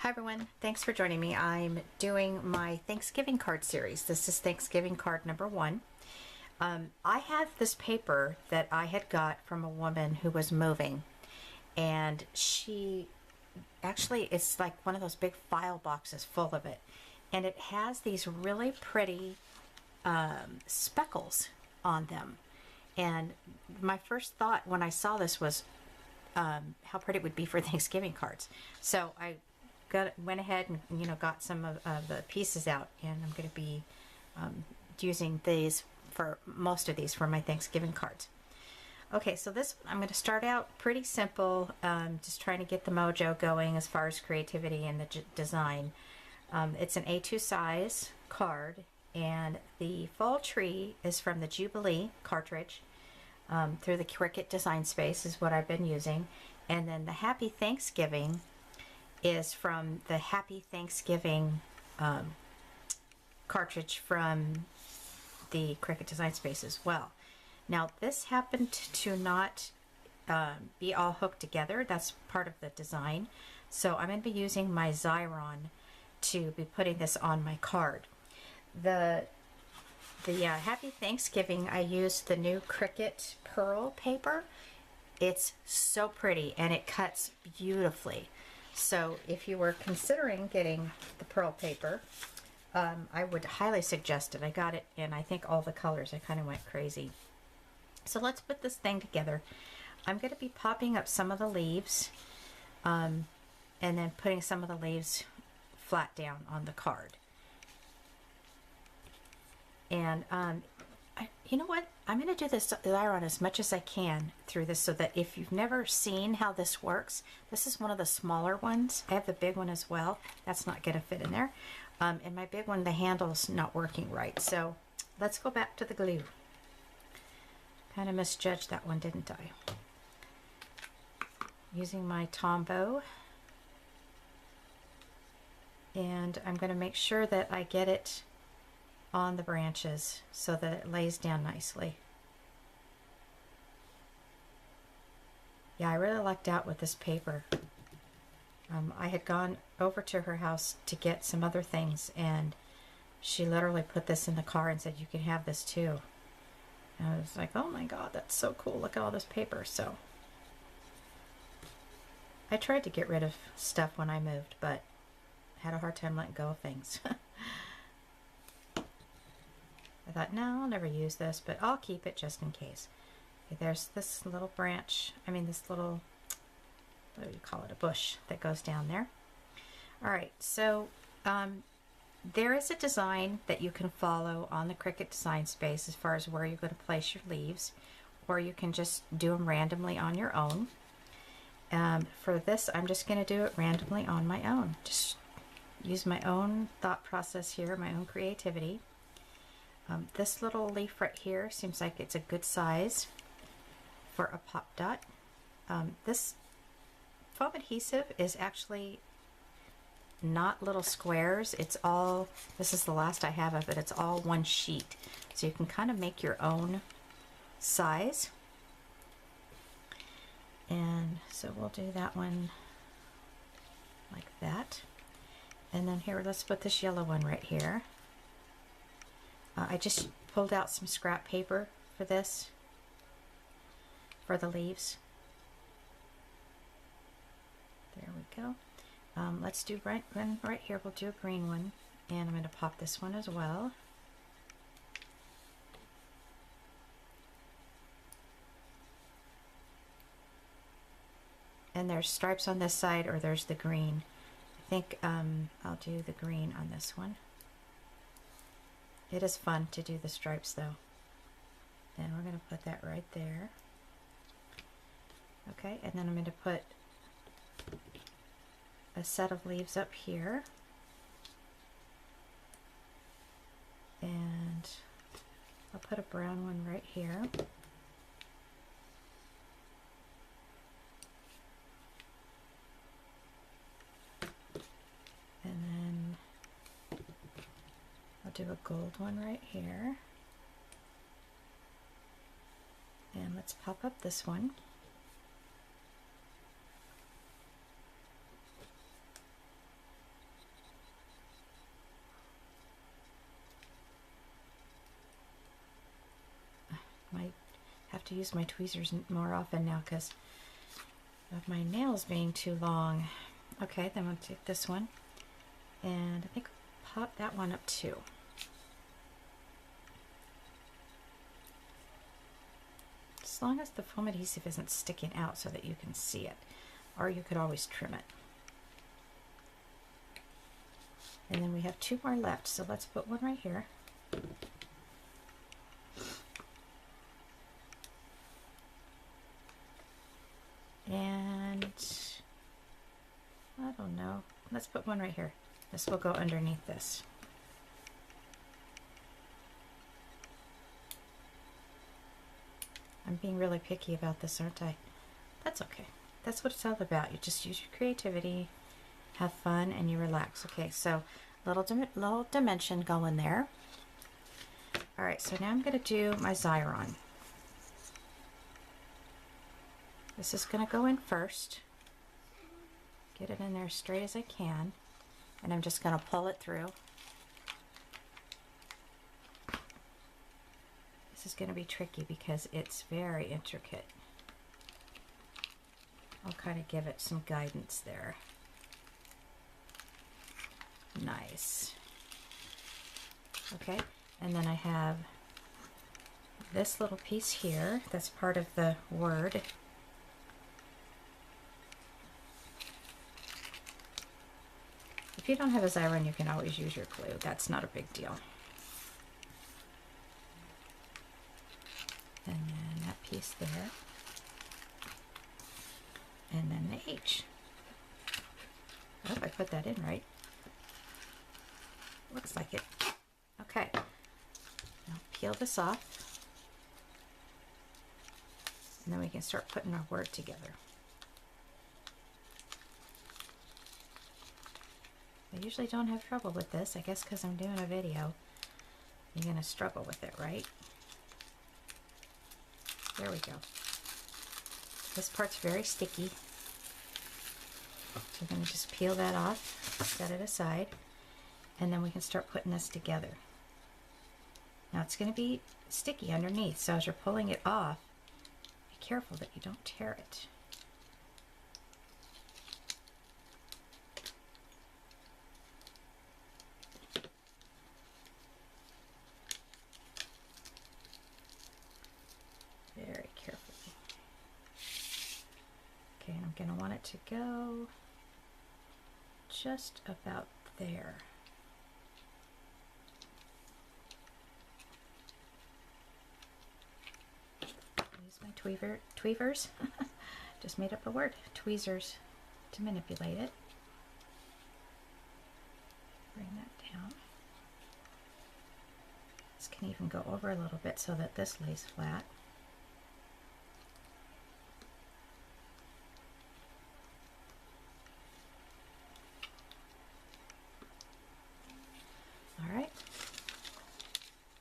Hi everyone, thanks for joining me. I'm doing my Thanksgiving card series. This is Thanksgiving card number 1. I have this paper that I had got from a woman who was moving, and she actually, it's like one of those big file boxes full of it, and it has these really pretty speckles on them. And my first thought when I saw this was how pretty it would be for Thanksgiving cards. So I went ahead and got some of the pieces out, and I'm going to be using these for most of these for my Thanksgiving cards. Okay, so this I'm going to start out pretty simple, just trying to get the mojo going as far as creativity and the design. It's an A2 size card, and the fall tree is from the Jubilee cartridge through the Cricut Design Space is what I've been using, and then the Happy Thanksgiving is from the Happy Thanksgiving cartridge from the Cricut Design Space as well. Now this happened to not be all hooked together. That's part of the design. So I'm going to be using my Xyron to be putting this on my card. The Happy Thanksgiving, I used the new Cricut Pearl paper. It's so pretty and it cuts beautifully. So if you were considering getting the pearl paper, I would highly suggest it. I got it in, I think, all the colors. I kind of went crazy. So let's put this thing together. I'm going to be popping up some of the leaves and then putting some of the leaves flat down on the card. And you know what? I'm going to do this Xyron as much as I can through this, so that if you've never seen how this works, this is one of the smaller ones. I have the big one as well. That's not going to fit in there. And my big one, the handle's not working right. So let's go back to the glue. Kind of misjudged that one, didn't I? Using my Tombow. And I'm going to make sure that I get it on the branches so that it lays down nicely. Yeah, I really lucked out with this paper. I had gone over to her house to get some other things, and she literally put this in the car and said, "You can have this too." And I was like, oh my god, that's so cool. Look at all this paper. So I tried to get rid of stuff when I moved, but had a hard time letting go of things. I thought, no, I'll never use this, but I'll keep it just in case. Okay, there's this little branch, this little, what do you call it, a bush that goes down there. Alright, so there is a design that you can follow on the Cricut Design Space as far as where you're going to place your leaves, or you can just do them randomly on your own. For this, I'm just going to do it randomly on my own. Just use my own thought process here, my own creativity. This little leaf right here seems like it's a good size for a pop dot. This foam adhesive is actually not little squares. It's all, this is the last I have of it, it's all one sheet. So you can kind of make your own size. And so we'll do that one like that. And then here, let's put this yellow one right here. I just pulled out some scrap paper for this, for the leaves. There we go. Let's do right here, we'll do a green one, and I'm going to pop this one as well. And there's stripes on this side, or there's the green. I think I'll do the green on this one. It is fun to do the stripes though. Then we're going to put that right there. Okay, and then I'm going to put a set of leaves up here. And I'll put a brown one right here. And then I'll do a gold one right here. And let's pop up this one. might have to use my tweezers more often now because of my nails being too long. Okay, then we'll take this one, and I think I'll pop that one up too. As long as the foam adhesive isn't sticking out so that you can see it, or you could always trim it. And then we have 2 more left, so let's put one right here. And I don't know, let's put one right here. This will go underneath this. I'm being really picky about this, aren't I? That's okay. That's what it's all about. You just use your creativity, have fun, and you relax. Okay, so little dimension going there. All right, so now I'm going to do my Xyron. This is going to go in first. Get it in there as straight as I can, and I'm just going to pull it through. This is going to be tricky because it's very intricate. I'll kind of give it some guidance there. Nice. Okay, and then I have this little piece here that's part of the word. If you don't have a Xyron, you can always use your glue. That's not a big deal. And then that piece there. And then the H. I hope I put that in right. Looks like it. Okay. Now peel this off. And then we can start putting our word together. I usually don't have trouble with this. I guess because I'm doing a video. You're going to struggle with it, right? There we go. This part's very sticky. So we're going to just peel that off, set it aside, and then we can start putting this together. Now it's going to be sticky underneath, so as you're pulling it off, be careful that you don't tear it. Very carefully. Okay, and I'm going to want it to go just about there. Use my tweezers. Just made up a word. Tweezers to manipulate it. Bring that down. This can even go over a little bit so that this lays flat. Alright,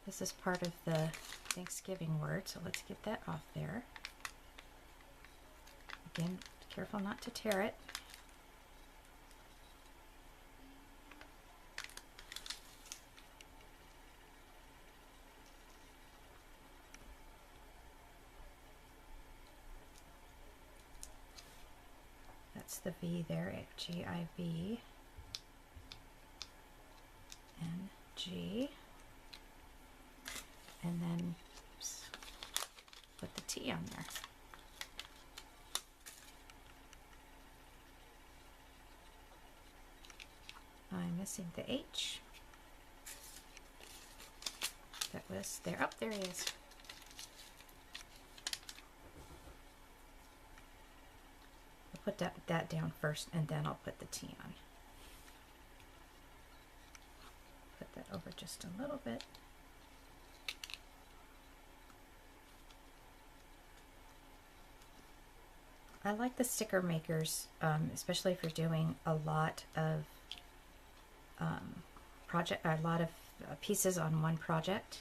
this is part of the Thanksgiving word, so let's get that off there. Again, careful not to tear it. That's the V there, G-I-V. and G, and then oops, put the T on there. I'm missing the H. That was there. Oh, there he is. I'll put that down first, and then I'll put the T on. Put that over just a little bit. I like the sticker makers, especially if you're doing a lot of pieces on one project.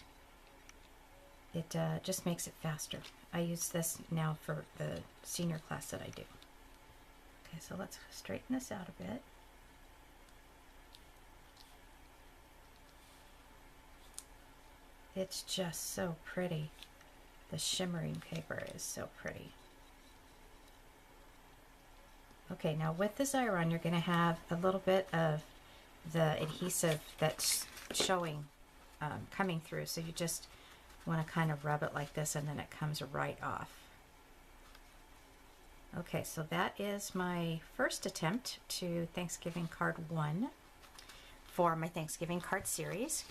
It just makes it faster. I use this now for the senior class that I do. Okay, so let's straighten this out a bit. It's just so pretty. The shimmering paper is so pretty. Okay, now with this iron, you're going to have a little bit of the adhesive that's showing, coming through. So you just want to kind of rub it like this, and then it comes right off. Okay, so that is my first attempt to Thanksgiving card 1 for my Thanksgiving card series.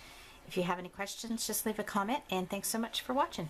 If you have any questions, just leave a comment, and thanks so much for watching.